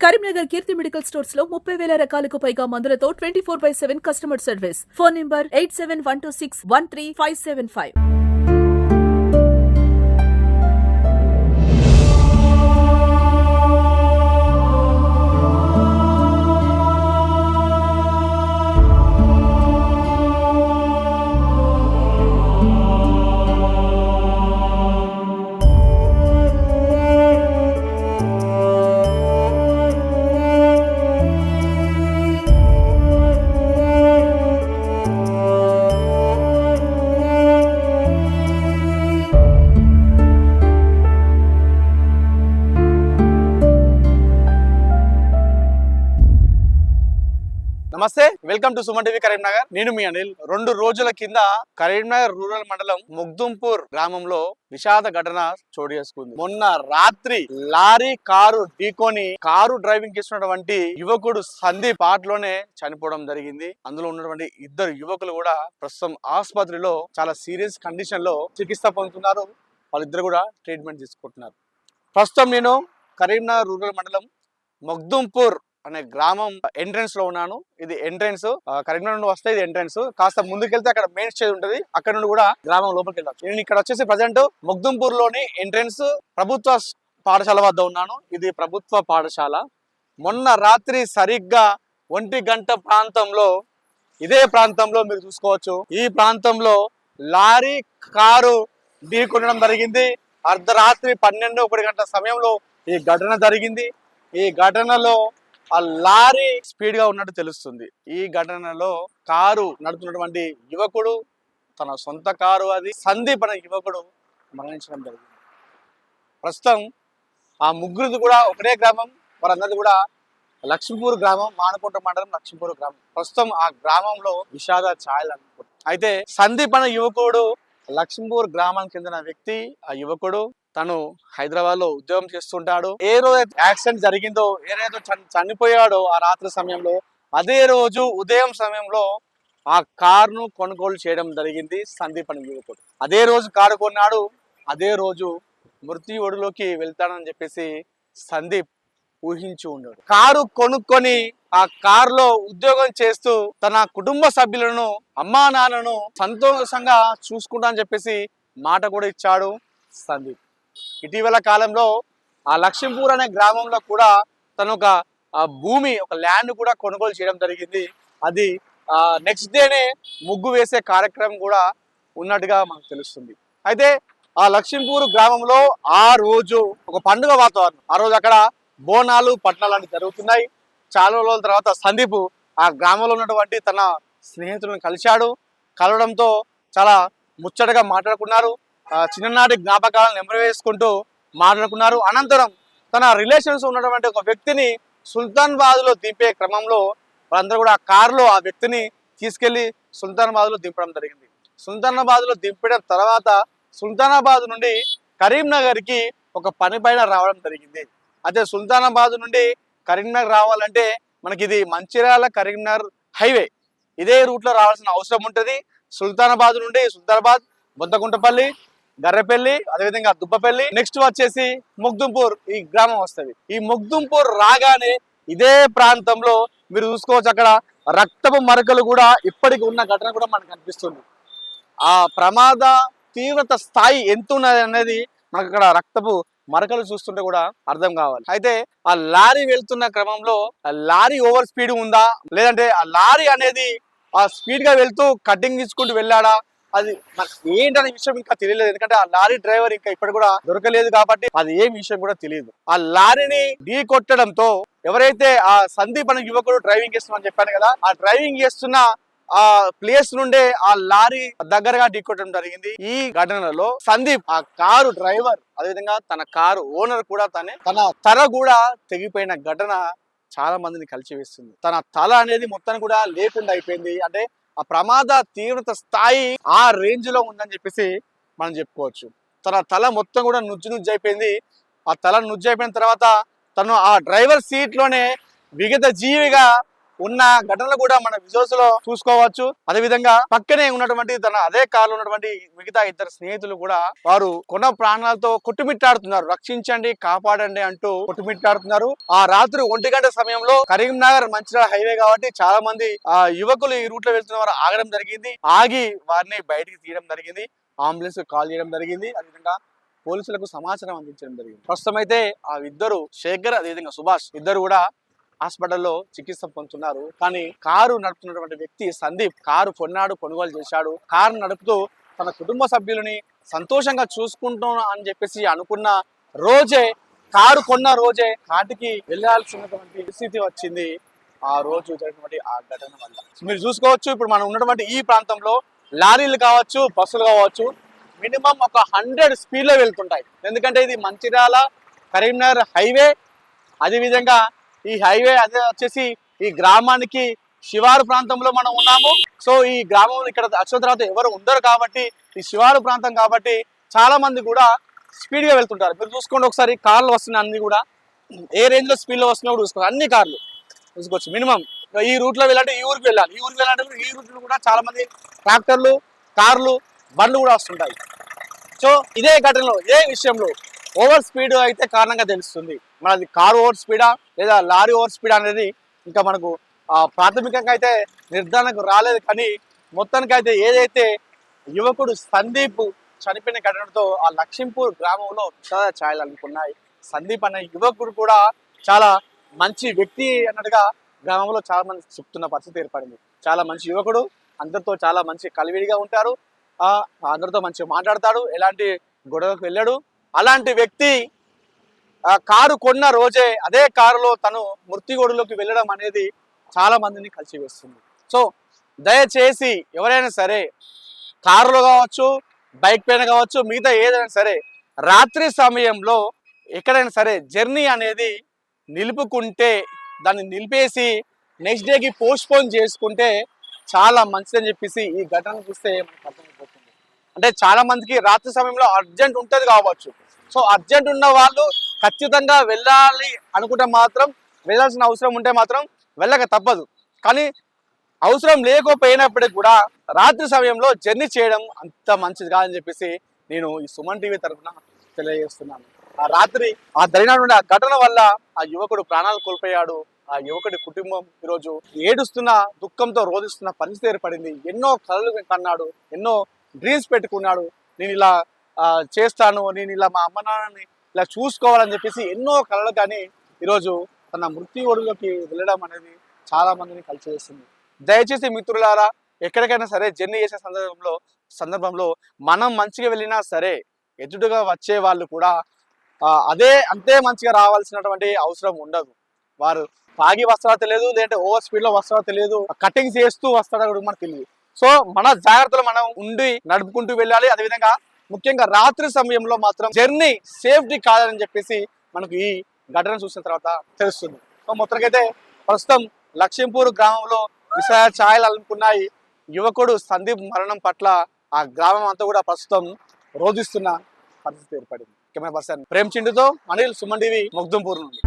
కరీంనగర్ కీర్తి medical stores లో 30,000 రకాలకు పైగా మందులతో 24/7 కస్టమర్ సర్వీస్. Phone number 8712613575. నమస్తే, welcome to Suman TV Karimnagar. నేను మీ అనిల్. 2 రోజుల కింద కరీంనగర్ రూరల్ మండలం ముగ్దుంపూర్ గ్రామంలో విషాద ఘటన చోటు చేసుకుంది. మొన్న రాత్రి లారీ కారు ఢీకొని కారు డ్రైవింగ్ చేస్తున్నటువంటి యువకుడు సందీప్ లోనే చనిపోవడం జరిగింది. అందులో ఉన్నటువంటి 2 యువకులు కూడా ప్రస్తుతం ఆసుపత్రిలో చాలా సీరియస్ కండిషన్ లో చికిత్స పొందుతున్నారు. వాళ్ళిద్దరు కూడా ట్రీట్మెంట్ తీసుకుంటున్నారు. ప్రస్తుతం నేను కరీంనగర్ రూరల్ మండలం ముగ్దుంపూర్ అనే గ్రామం ఎంట్రన్స్ లో ఉన్నాను. ఇది ఎంట్రన్స్, కరీంనగర్ నుండి వస్తే ఇది ఎంట్రన్స్. కాస్త ముందుకెళ్తే అక్కడ మెయిన్ స్టేజ్ ఉంటుంది. అక్కడ నుండి కూడా గ్రామం లోపలికి వెళ్ళచ్చు. నేను ఇక్కడ వచ్చేసి ప్రజెంట్ ముగ్దుంపూర్ లోని ఎంట్రన్స్ ప్రభుత్వ పాఠశాల వద్ద ఉన్నాను. ఇది ప్రభుత్వ పాఠశాల. మొన్న రాత్రి సరిగ్గా 1 గంట ప్రాంతంలో ఇదే ప్రాంతంలో మీరు చూసుకోవచ్చు. ఈ ప్రాంతంలో లారీ కారు ఢీకొనడం జరిగింది. అర్ధరాత్రి 12-1 గంటల సమయంలో ఈ ఘటన జరిగింది. ఈ ఘటనలో ఆ లారీ స్పీడ్ గా ఉన్నట్టు తెలుస్తుంది. ఈ ఘటనలో కారు నడుపుతున్నటువంటి యువకుడు, తన సొంత కారు అది సందీప్ అనే యువకుడు మరణించడం జరిగింది. ప్రస్తుతం ఆ ముగ్గురిది కూడా ఒకటే గ్రామం. వారందరిది కూడా లక్ష్మీపూర్ గ్రామం, మానకొండ మండలం లక్ష్మీపూర్ గ్రామం. ప్రస్తుతం ఆ గ్రామంలో విషాద ఛాయలు అనుకుంటారు. అయితే సందీప్ అనే యువకుడు లక్ష్మీపూర్ గ్రామానికి చెందిన వ్యక్తి. ఆ యువకుడు తను హైదరాబాద్ లో ఉద్యోగం చేస్తుంటాడు. ఏ రోజు యాక్సిడెంట్ జరిగిందో, ఏ రోజు చనిపోయాడో ఆ రాత్రి సమయంలో, అదే రోజు ఉదయం సమయంలో ఆ కారును కొనుగోలు చేయడం జరిగింది సందీప్ అనే యువకుడు. అదే రోజు కారు కొన్నాడు. అదే రోజు మృత్యు ఒడిలోకి వెళ్తాడని చెప్పేసి సందీప్ ఊహించి ఉన్నాడు. కారు కొనుక్కొని ఆ కారులో ఉద్యోగం చేస్తూ తన కుటుంబ సభ్యులను, అమ్మా నాన్నను సంతోషంగా చూసుకుంటా అని చెప్పేసి మాట కూడా ఇచ్చాడు సందీప్. ఇటీవల కాలంలో ఆ లక్ష్మీపూర్ అనే గ్రామంలో కూడా తను ఒక భూమి, ఒక ల్యాండ్ కూడా కొనుగోలు చేయడం జరిగింది. అది నెక్స్ట్ డేనే ముగ్గు వేసే కార్యక్రమం కూడా ఉన్నట్టుగా మనకు తెలుస్తుంది. అయితే ఆ లక్ష్మీపూర్ గ్రామంలో ఆ రోజు ఒక పండుగ వాతావరణం. ఆ రోజు అక్కడ బోనాలు, పట్నాలు అన్ని జరుగుతున్నాయి. చాలా రోజుల తర్వాత సందీప్ ఆ గ్రామంలో ఉన్నటువంటి తన స్నేహితులను కలిశాడు. కలవడంతో చాలా ముచ్చటగా మాట్లాడుకున్నారు. చిన్ననాటి జ్ఞాపకాలను నెమరు వేసుకుంటూ మాట్లాడుకున్నారు. అనంతరం తన రిలేషన్స్ ఉన్నటువంటి ఒక వ్యక్తిని సుల్తానాబాద్ లో దింపే క్రమంలో వాళ్ళందరూ కూడా ఆ కారులో ఆ వ్యక్తిని తీసుకెళ్లి సుల్తానాబాద్ లో దింపడం జరిగింది. సుల్తానాబాద్ లో దింపడం తర్వాత సుల్తానాబాద్ నుండి కరీంనగర్ కి ఒక పని పైన రావడం జరిగింది. అయితే సుల్తానాబాద్ నుండి కరీంనగర్ రావాలంటే మనకి ఇది మంచిర్యాల కరీంనగర్ హైవే, ఇదే రూట్ లో రావాల్సిన అవసరం ఉంటుంది. సుల్తానాబాద్ నుండి సుల్తానాబాద్, బొంతకుంటపల్లి, గర్రెపల్లి, అదేవిధంగా దుబ్బపల్లి, నెక్స్ట్ వచ్చేసి ముగ్దుంపూర్ ఈ గ్రామం వస్తుంది. ఈ ముగ్దుంపూర్ రాగానే ఇదే ప్రాంతంలో మీరు చూసుకోవచ్చు, అక్కడ రక్తపు మరకలు కూడా ఇప్పటికి ఉన్న ఘటన కూడా మనకు కనిపిస్తుంది. ఆ ప్రమాద తీవ్రత స్థాయి ఎంత ఉన్నది అనేది మనకు అక్కడ రక్తపు మరకలు చూస్తుంటే కూడా అర్థం కావాలి. అయితే ఆ లారీ వెళ్తున్న క్రమంలో ఆ లారీ ఓవర్ స్పీడ్ ఉందా, లేదంటే ఆ లారీ అనేది ఆ స్పీడ్ గా వెళ్తూ కటింగ్ తీసుకుంటూ వెళ్ళాడా, అది ఏంటనే విషయం ఇంకా తెలియలేదు. ఎందుకంటే ఆ లారీ డ్రైవర్ ఇంకా ఇప్పటి కూడా దొరకలేదు కాబట్టి అది ఏం విషయం కూడా తెలియదు. ఆ లారీని ఢీ కొట్టడంతో ఎవరైతే ఆ సందీప్ అనే యువకుడు డ్రైవింగ్ చేస్తున్నామని చెప్పాను కదా, ఆ డ్రైవింగ్ చేస్తున్న ఆ ప్లేస్ నుండే ఆ లారీ దగ్గరగా ఢీకొట్టడం జరిగింది. ఈ ఘటనలో సందీప్ ఆ కారు డ్రైవర్, అదేవిధంగా తన కారు ఓనర్ కూడా తన తల కూడా తెగిపోయిన ఘటన చాలా మందిని కలిచివేస్తుంది. తన తల అనేది మొత్తం కూడా లేకుండా అయిపోయింది. అంటే ఆ ప్రమాద తీవ్రత స్థాయి ఆ రేంజ్ లో ఉందని చెప్పేసి మనం చెప్పుకోవచ్చు. తన తల మొత్తం కూడా నుజ్జు అయిపోయింది. ఆ తల నుజ్జు అయిపోయిన తర్వాత తను ఆ డ్రైవర్ సీట్ లోనే విగత జీవిగా ఉన్న ఘటనలు కూడా మన విజువల్స్ లో చూసుకోవచ్చు. అదే విధంగా పక్కనే ఉన్నటువంటి అదే కారులో ఉన్నటువంటి మిగతా ఇద్దరు స్నేహితులు కూడా వారు కొన ప్రాణాలతో కొట్టుమిట్టాడుతున్నారు. రక్షించండి, కాపాడండి అంటూ కొట్టుమిట్టాడుతున్నారు. ఆ రాత్రి 1 గంట సమయంలో కరీంనగర్ మంచిర్యాల హైవే కాబట్టి చాలా మంది యువకులు ఈ రూట్ లో వెళ్తున్న వారు ఆగడం జరిగింది. ఆగి వారిని బయటికి తీయడం జరిగింది. అంబులెన్స్ కాల్ చేయడం జరిగింది. అదేవిధంగా పోలీసులకు సమాచారం అందించడం జరిగింది. ప్రస్తుతం అయితే ఆ ఇద్దరు శేఖర్ అదేవిధంగా సుభాష్ ఇద్దరు కూడా హాస్పిటల్లో చికిత్స పొందుతున్నారు. కానీ కారు నడుపుతున్నటువంటి వ్యక్తి సందీప్ కారు కొనుగోలు చేశాడు. కారు నడుపుతూ తన కుటుంబ సభ్యులని సంతోషంగా చూసుకుంటున్నా అని చెప్పేసి అనుకున్న రోజే, కారు కొన్న రోజే కాటికి వెళ్లాల్సినటువంటి పరిస్థితి వచ్చింది. ఆ రోజు జరిగినటువంటి ఆ ఘటన వల్ల మీరు చూసుకోవచ్చు. ఇప్పుడు మనం ఉన్నటువంటి ఈ ప్రాంతంలో లారీలు కావచ్చు, బస్సులు కావచ్చు, మినిమం ఒక 100 స్పీడ్ లో వెళ్తుంటాయి. ఎందుకంటే ఇది మంచిర్యాల కరీంనగర్ హైవే. అదేవిధంగా ఈ హైవే అదే వచ్చేసి ఈ గ్రామానికి శివారు ప్రాంతంలో మనం ఉన్నాము. సో ఈ గ్రామం ఇక్కడ వచ్చిన తర్వాత ఎవరు ఉండరు కాబట్టి ఈ శివారు ప్రాంతం కాబట్టి చాలా మంది కూడా స్పీడ్ గా వెళ్తుంటారు. మీరు చూసుకోండి ఒకసారి, కార్లు వస్తున్నాయి అన్ని కూడా ఏ రేంజ్ లో స్పీడ్ లో వస్తున్నాయో కూడా చూసుకోండి. అన్ని కార్లు చూసుకోవచ్చు. మినిమం ఈ రూట్ లో వెళ్ళాలంటే ఈ ఊరికి వెళ్ళాలి, ఈ ఊరికి వెళ్ళాలంటే ఈ రూట్ లో కూడా చాలా మంది ట్రాక్టర్లు, కార్లు, బండ్లు కూడా వస్తుంటాయి. సో ఇదే ఘటనలో ఇదే విషయంలో ఓవర్ స్పీడ్ అయితే కారణంగా తెలుస్తుంది. మనది కారు ఓవర్ స్పీడా లేదా లారీ ఓవర్ స్పీడ్ అనేది ఇంకా మనకు ప్రాథమికంగా అయితే నిర్ధారణకు రాలేదు. కానీ మొత్తానికి అయితే ఏదైతే యువకుడు సందీప్ చనిపోయిన ఘటనతో ఆ లక్ష్మీపూర్ గ్రామంలో చాలా ఛాయలు అనుకున్నాయి. సందీప్ అనే యువకుడు కూడా చాలా మంచి వ్యక్తి అన్నట్టుగా గ్రామంలో చాలా మంది చెప్తున్న పరిస్థితి ఏర్పడింది. చాలా మంచి యువకుడు, అందరితో చాలా మంచి కలివిడిగా ఉంటారు, అందరితో మంచిగా మాట్లాడతాడు, ఎలాంటి గొడవకు వెళ్ళాడు. అలాంటి వ్యక్తి కారు కొన్న రోజే అదే కారులో తను మృత్యుగోడులోకి వెళ్ళడం అనేది చాలా మందిని కలిసివేస్తుంది. సో దయచేసి ఎవరైనా సరే కారులో కావచ్చు, బైక్ పైన కావచ్చు, మిగతా ఏదైనా సరే రాత్రి సమయంలో ఎక్కడైనా సరే జర్నీ అనేది నిలుపుకుంటే, దాన్ని నిలిపేసి నెక్స్ట్ డేకి పోస్ట్పోన్ చేసుకుంటే చాలా మంచిదని చెప్పేసి ఈ ఘటన చూస్తే మనకు అర్థమైపోతుంది. అంటే చాలా మందికి రాత్రి సమయంలో అర్జెంట్ ఉంటుంది కావచ్చు. సో అర్జెంట్ ఉన్న వాళ్ళు ఖచ్చితంగా వెళ్ళాలి అనుకుంటే మాత్రం, వెళ్ళాల్సిన అవసరం ఉంటే మాత్రం వెళ్ళక తప్పదు. కానీ అవసరం లేకపోయినప్పటికీ కూడా రాత్రి సమయంలో జర్నీ చేయడం అంత మంచిది కాదని చెప్పేసి నేను ఈ సుమన్ టీవీ తరఫున తెలియజేస్తున్నాను. ఆ రాత్రి ఆ జరిగినటువంటి ఆ ఘటన వల్ల ఆ యువకుడు ప్రాణాలు కోల్పోయాడు. ఆ యువకుడి కుటుంబం ఈరోజు ఏడుస్తున్న, దుఃఖంతో రోధిస్తున్న పరిస్థితి ఏర్పడింది. ఎన్నో కలలు కన్నాడు, ఎన్నో డ్రీమ్స్ పెట్టుకున్నాడు. నేను ఇలా చేస్తాను, నేను ఇలా మా అమ్మ నాన్నని ఇలా చూసుకోవాలని చెప్పేసి ఎన్నో కలలు. కానీ ఈరోజు తన మృత్యువులోకి వెళ్ళడం అనేది చాలా మందిని కలిసివేస్తుంది. దయచేసి మిత్రులారా, ఎక్కడికైనా సరే జర్నీ చేసే సందర్భంలో మనం మంచిగా వెళ్ళినా సరే ఎదురుగా వచ్చే వాళ్ళు కూడా అంతే మంచిగా రావాల్సినటువంటి అవసరం ఉండదు. వారు తాగి వస్తారో తెలియదు, లేదంటే ఓవర్ స్పీడ్ లో వస్తారో తెలియదు, కటింగ్ చేస్తూ వస్తారో కూడా మనకు తెలియదు. సో మన జాగ్రత్తలు మనం ఉండి నడుపుకుంటూ వెళ్ళాలి. అదేవిధంగా ముఖ్యంగా రాత్రి సమయంలో మాత్రం జర్నీ సేఫ్టీ కాదని చెప్పేసి మనకు ఈ ఘటన చూసిన తర్వాత తెలుస్తుంది. సో మొత్తానికైతే ప్రస్తుతం లక్ష్మీపూర్ గ్రామంలో విషయ ఛాయలు అనుకున్నాయి. యువకుడు సందీప్ మరణం పట్ల ఆ గ్రామం అంతా కూడా ప్రస్తుతం రోధిస్తున్న పరిస్థితి ఏర్పడింది. కెమెరా పర్సన్ ప్రేమ్ చిండుతో అనిల్, సుమన్ టీవీ, మొగ్దుంపూర్ నుండి.